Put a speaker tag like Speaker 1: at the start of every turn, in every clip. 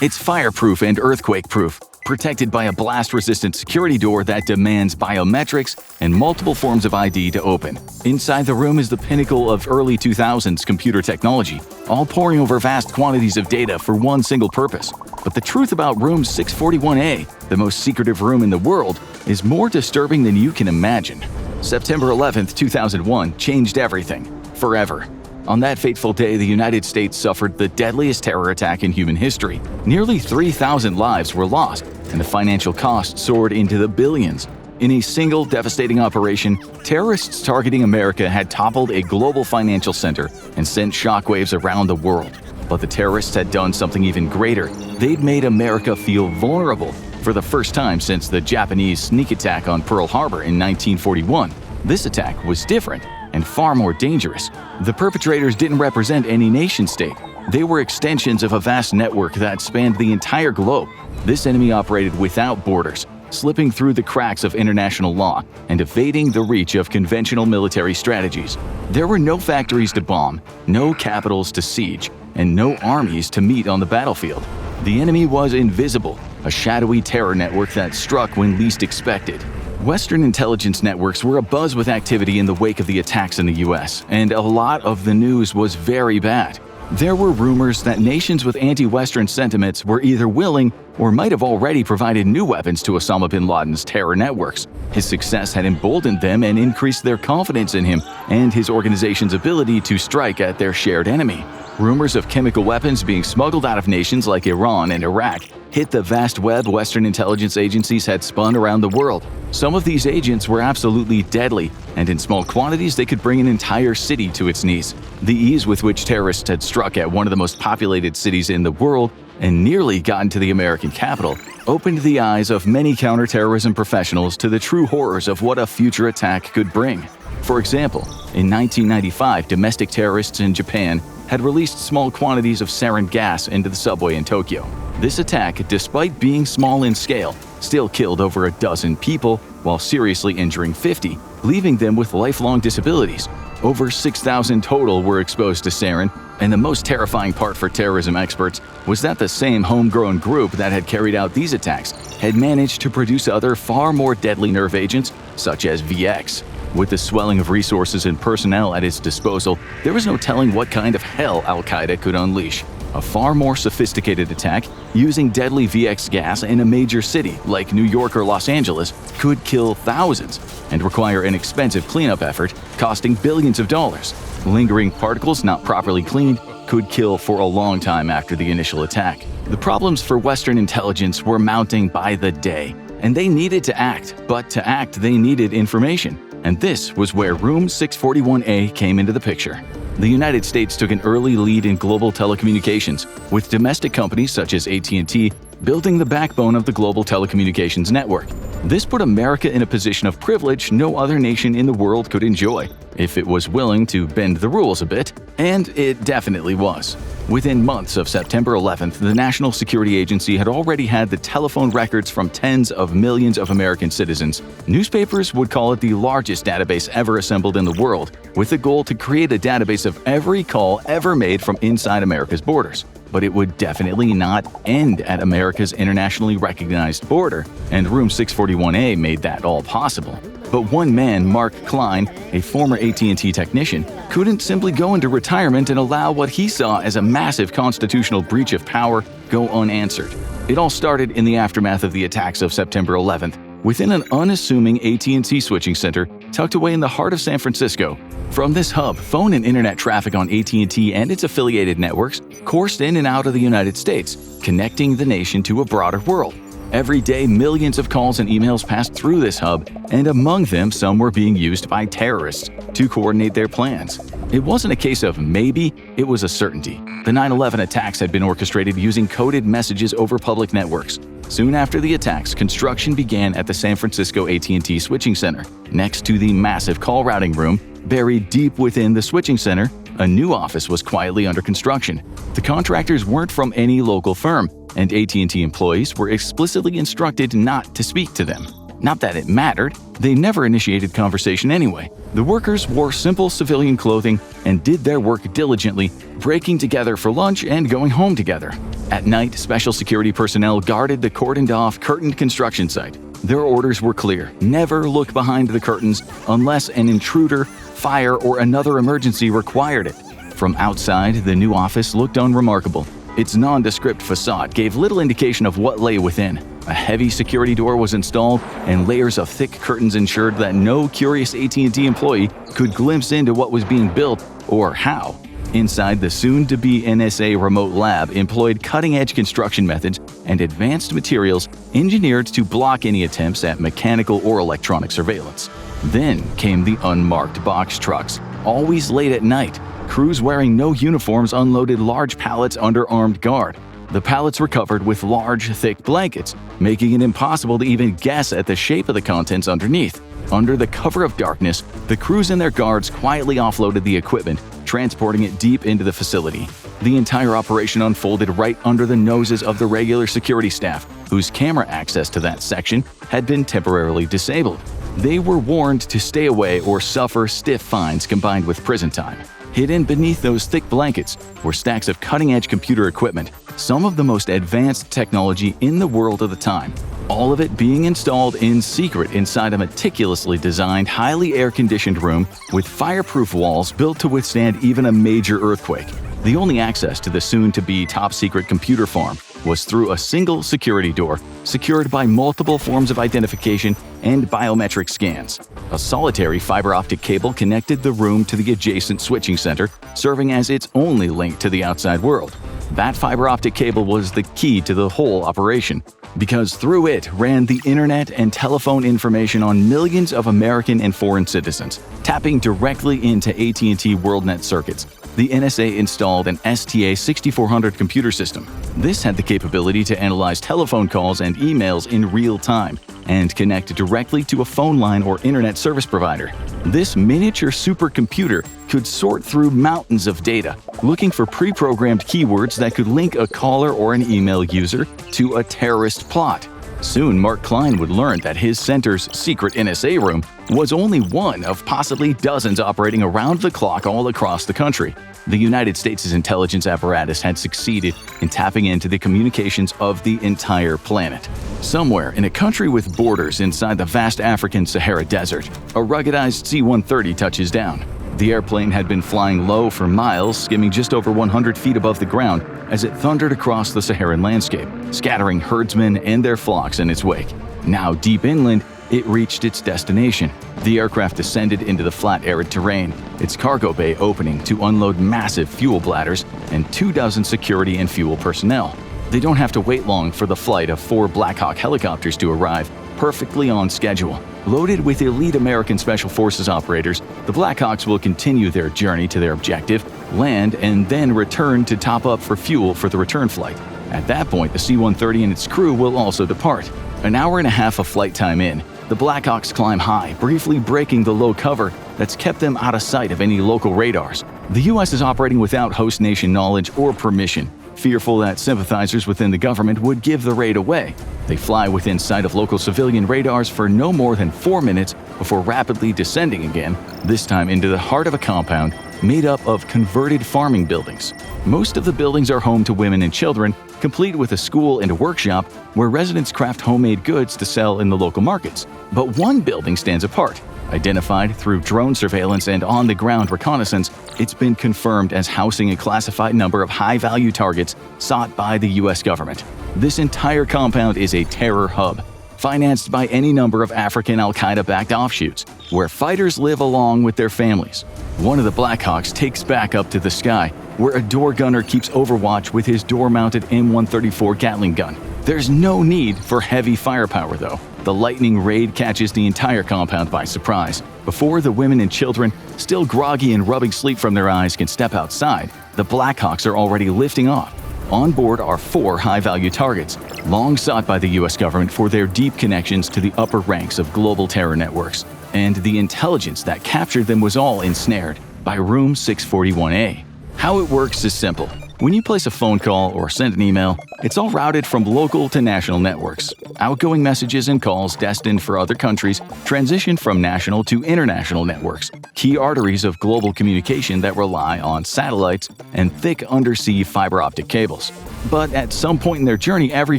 Speaker 1: It's fireproof and earthquake-proof, protected by a blast-resistant security door that demands biometrics and multiple forms of ID to open. Inside the room is the pinnacle of early 2000s computer technology, all pouring over vast quantities of data for one single purpose. But the truth about Room 641A, the most secretive room in the world, is more disturbing than you can imagine. September 11, 2001 changed everything, forever. On that fateful day, the United States suffered the deadliest terror attack in human history. Nearly 3,000 lives were lost, and the financial cost soared into the billions. In a single devastating operation, terrorists targeting America had toppled a global financial center and sent shockwaves around the world. But the terrorists had done something even greater. They'd made America feel vulnerable. For the first time since the Japanese sneak attack on Pearl Harbor in 1941, this attack was different and far more dangerous. The perpetrators didn't represent any nation-state. They were extensions of a vast network that spanned the entire globe. This enemy operated without borders, slipping through the cracks of international law and evading the reach of conventional military strategies. There were no factories to bomb, no capitals to siege, and no armies to meet on the battlefield. The enemy was invisible, a shadowy terror network that struck when least expected. Western intelligence networks were abuzz with activity in the wake of the attacks in the US, and a lot of the news was very bad. There were rumors that nations with anti-Western sentiments were either willing or might have already provided new weapons to Osama bin Laden's terror networks. His success had emboldened them and increased their confidence in him and his organization's ability to strike at their shared enemy. Rumors of chemical weapons being smuggled out of nations like Iran and Iraq hit the vast web Western intelligence agencies had spun around the world. Some of these agents were absolutely deadly, and in small quantities they could bring an entire city to its knees. The ease with which terrorists had struck at one of the most populated cities in the world and nearly gotten to the American capital opened the eyes of many counterterrorism professionals to the true horrors of what a future attack could bring. For example, in 1995, domestic terrorists in Japan had released small quantities of sarin gas into the subway in Tokyo. This attack, despite being small in scale, still killed over a dozen people while seriously injuring 50, leaving them with lifelong disabilities. Over 6,000 total were exposed to sarin, and the most terrifying part for terrorism experts was that the same homegrown group that had carried out these attacks had managed to produce other far more deadly nerve agents, such as VX. With the swelling of resources and personnel at its disposal, there was no telling what kind of hell Al-Qaeda could unleash. A far more sophisticated attack, using deadly VX gas in a major city like New York or Los Angeles, could kill thousands and require an expensive cleanup effort costing billions of dollars. Lingering particles not properly cleaned could kill for a long time after the initial attack. The problems for Western intelligence were mounting by the day, and they needed to act, but to act they needed information. And this was where Room 641A came into the picture. The United States took an early lead in global telecommunications, with domestic companies such as AT&T building the backbone of the global telecommunications network. This put America in a position of privilege no other nation in the world could enjoy, if it was willing to bend the rules a bit, and it definitely was. Within months of September 11th, the National Security Agency had already had the telephone records from tens of millions of American citizens. Newspapers would call it the largest database ever assembled in the world, with the goal to create a database of every call ever made from inside America's borders. But it would definitely not end at America's internationally recognized border, and Room 641A made that all possible. But one man, Mark Klein, a former AT&T technician, couldn't simply go into retirement and allow what he saw as a massive constitutional breach of power go unanswered. It all started in the aftermath of the attacks of September 11th, within an unassuming AT&T switching center tucked away in the heart of San Francisco. From this hub, phone and internet traffic on AT&T and its affiliated networks coursed in and out of the United States, connecting the nation to a broader world. Every day, millions of calls and emails passed through this hub, and among them, some were being used by terrorists to coordinate their plans. It wasn't a case of maybe, it was a certainty. The 9/11 attacks had been orchestrated using coded messages over public networks. Soon after the attacks, construction began at the San Francisco AT&T switching center. Next to the massive call routing room, buried deep within the switching center, a new office was quietly under construction. The contractors weren't from any local firm, and AT&T employees were explicitly instructed not to speak to them. Not that it mattered, they never initiated conversation anyway. The workers wore simple civilian clothing and did their work diligently, breaking together for lunch and going home together. At night, special security personnel guarded the cordoned-off, curtained construction site. Their orders were clear: never look behind the curtains unless an intruder, fire, or another emergency required it. From outside, the new office looked unremarkable. Its nondescript facade gave little indication of what lay within. A heavy security door was installed, and layers of thick curtains ensured that no curious AT&T employee could glimpse into what was being built or how. Inside, the soon-to-be NSA remote lab employed cutting-edge construction methods and advanced materials engineered to block any attempts at mechanical or electronic surveillance. Then came the unmarked box trucks. Always late at night, crews wearing no uniforms unloaded large pallets under armed guard. The pallets were covered with large, thick blankets, making it impossible to even guess at the shape of the contents underneath. Under the cover of darkness, the crews and their guards quietly offloaded the equipment, transporting it deep into the facility. The entire operation unfolded right under the noses of the regular security staff, whose camera access to that section had been temporarily disabled. They were warned to stay away or suffer stiff fines combined with prison time. Hidden beneath those thick blankets were stacks of cutting-edge computer equipment, some of the most advanced technology in the world of the time. All of it being installed in secret inside a meticulously designed, highly air-conditioned room with fireproof walls built to withstand even a major earthquake. The only access to the soon-to-be top-secret computer farm was through a single security door, secured by multiple forms of identification and biometric scans. A solitary fiber optic cable connected the room to the adjacent switching center, serving as its only link to the outside world. That fiber optic cable was the key to the whole operation, because through it ran the internet and telephone information on millions of American and foreign citizens. Tapping directly into AT&T WorldNet circuits, the NSA installed an STA 6400 computer system. This had the capability to analyze telephone calls and emails in real time and connect directly to a phone line or internet service provider. This miniature supercomputer could sort through mountains of data, looking for pre-programmed keywords that could link a caller or an email user to a terrorist plot. Soon, Mark Klein would learn that his center's secret NSA room was only one of possibly dozens operating around the clock all across the country. The United States' intelligence apparatus had succeeded in tapping into the communications of the entire planet. Somewhere in a country with borders inside the vast African Sahara Desert, a ruggedized C-130 touches down. The airplane had been flying low for miles, skimming just over 100 feet above the ground as it thundered across the Saharan landscape, scattering herdsmen and their flocks in its wake. Now deep inland, it reached its destination. The aircraft descended into the flat, arid terrain, its cargo bay opening to unload massive fuel bladders and 24 security and fuel personnel. They don't have to wait long for the flight of 4 Black Hawk helicopters to arrive, perfectly on schedule. Loaded with elite American Special Forces operators, the Blackhawks will continue their journey to their objective, land, and then return to top up for fuel for the return flight. At that point, the C-130 and its crew will also depart. An hour and a half of flight time in, the Blackhawks climb high, briefly breaking the low cover that's kept them out of sight of any local radars. The U.S. is operating without host nation knowledge or permission, fearful that sympathizers within the government would give the raid away. They fly within sight of local civilian radars for no more than 4 minutes before rapidly descending again, this time into the heart of a compound made up of converted farming buildings. Most of the buildings are home to women and children, complete with a school and a workshop where residents craft homemade goods to sell in the local markets. But one building stands apart. Identified through drone surveillance and on-the-ground reconnaissance, it's been confirmed as housing a classified number of high-value targets sought by the U.S. government. This entire compound is a terror hub, financed by any number of African al-Qaeda-backed offshoots, where fighters live along with their families. One of the Blackhawks takes back up to the sky, where a door gunner keeps overwatch with his door-mounted M134 Gatling gun. There's no need for heavy firepower, though. The lightning raid catches the entire compound by surprise. Before the women and children, still groggy and rubbing sleep from their eyes, can step outside, the Blackhawks are already lifting off. On board are 4 high-value targets, long sought by the U.S. government for their deep connections to the upper ranks of global terror networks. And the intelligence that captured them was all ensnared by Room 641A. How it works is simple. When you place a phone call or send an email, it's all routed from local to national networks. Outgoing messages and calls destined for other countries transitioned from national to international networks, key arteries of global communication that rely on satellites and thick undersea fiber optic cables. But at some point in their journey, every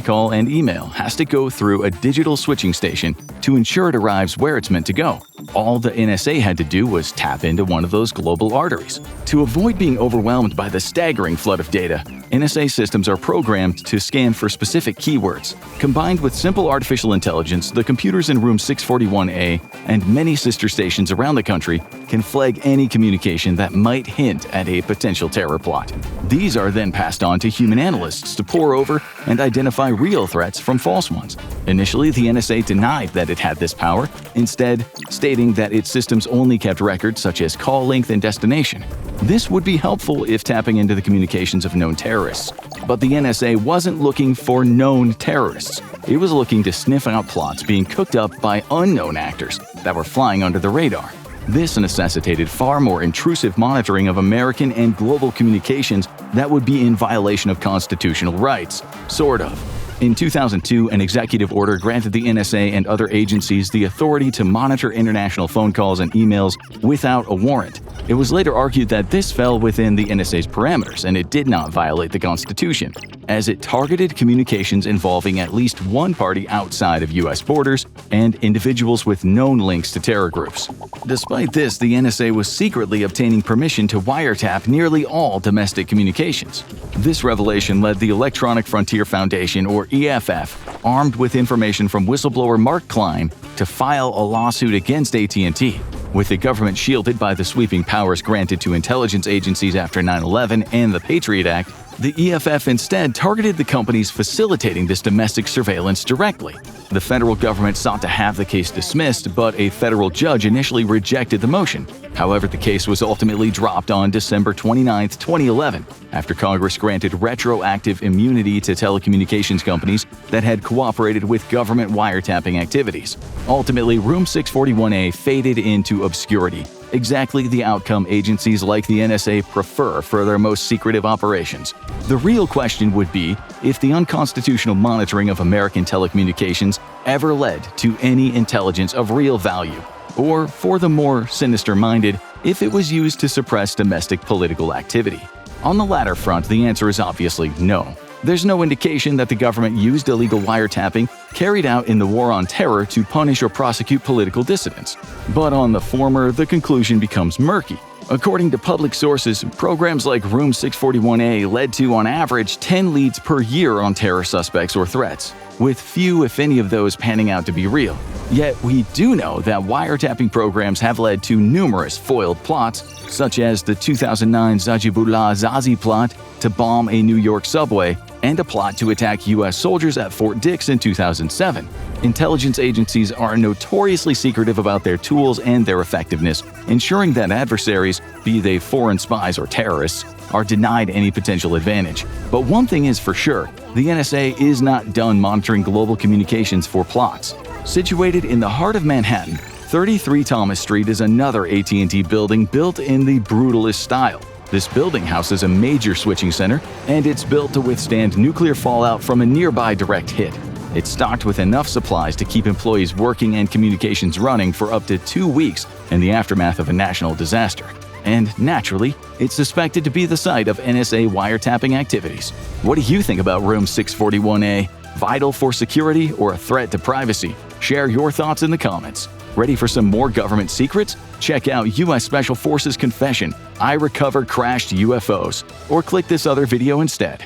Speaker 1: call and email has to go through a digital switching station to ensure it arrives where it's meant to go. All the NSA had to do was tap into one of those global arteries. To avoid being overwhelmed by the staggering flood of data, NSA systems are programmed to scan for specific keywords. Combined with simple artificial intelligence, the computers in Room 641A and many sister stations around the country can flag any communication that might hint at a potential terror plot. These are then passed on to human analysts to pore over and identify real threats from false ones. Initially, the NSA denied that it had this power, instead stating that its systems only kept records such as call length and destination. This would be helpful if tapping into the communications of known terrorists. But the NSA wasn't looking for known terrorists. It was looking to sniff out plots being cooked up by unknown actors that were flying under the radar. This necessitated far more intrusive monitoring of American and global communications that would be in violation of constitutional rights. Sort of. In 2002, an executive order granted the NSA and other agencies the authority to monitor international phone calls and emails without a warrant. It was later argued that this fell within the NSA's parameters and it did not violate the Constitution, as it targeted communications involving at least one party outside of U.S. borders and individuals with known links to terror groups. Despite this, the NSA was secretly obtaining permission to wiretap nearly all domestic communications. This revelation led the Electronic Frontier Foundation, or EFF, armed with information from whistleblower Mark Klein, to file a lawsuit against AT&T. With the government shielded by the sweeping powers granted to intelligence agencies after 9/11 and the Patriot Act, the EFF instead targeted the companies facilitating this domestic surveillance directly. The federal government sought to have the case dismissed, but a federal judge initially rejected the motion. However, the case was ultimately dropped on December 29, 2011, after Congress granted retroactive immunity to telecommunications companies that had cooperated with government wiretapping activities. Ultimately, Room 641A faded into obscurity, exactly the outcome agencies like the NSA prefer for their most secretive operations. The real question would be if the unconstitutional monitoring of American telecommunications ever led to any intelligence of real value, or, for the more sinister-minded, if it was used to suppress domestic political activity. On the latter front, the answer is obviously no. There's no indication that the government used illegal wiretapping carried out in the War on Terror to punish or prosecute political dissidents. But on the former, the conclusion becomes murky. According to public sources, programs like Room 641A led to, on average, 10 leads per year on terror suspects or threats, with few, if any, of those panning out to be real. Yet we do know that wiretapping programs have led to numerous foiled plots, such as the 2009 Zajibullah Zazi plot to bomb a New York subway and a plot to attack U.S. soldiers at Fort Dix in 2007. Intelligence agencies are notoriously secretive about their tools and their effectiveness, ensuring that adversaries, be they foreign spies or terrorists, are denied any potential advantage. But one thing is for sure, the NSA is not done monitoring global communications for plots. Situated in the heart of Manhattan, 33 Thomas Street is another AT&T building built in the brutalist style. This building houses a major switching center, and it's built to withstand nuclear fallout from a nearby direct hit. It's stocked with enough supplies to keep employees working and communications running for up to 2 weeks in the aftermath of a national disaster. And naturally, it's suspected to be the site of NSA wiretapping activities. What do you think about Room 641A? Vital for security or a threat to privacy? Share your thoughts in the comments. Ready for some more government secrets? Check out U.S. Special Forces Confession, I Recovered Crashed UFOs, or click this other video instead.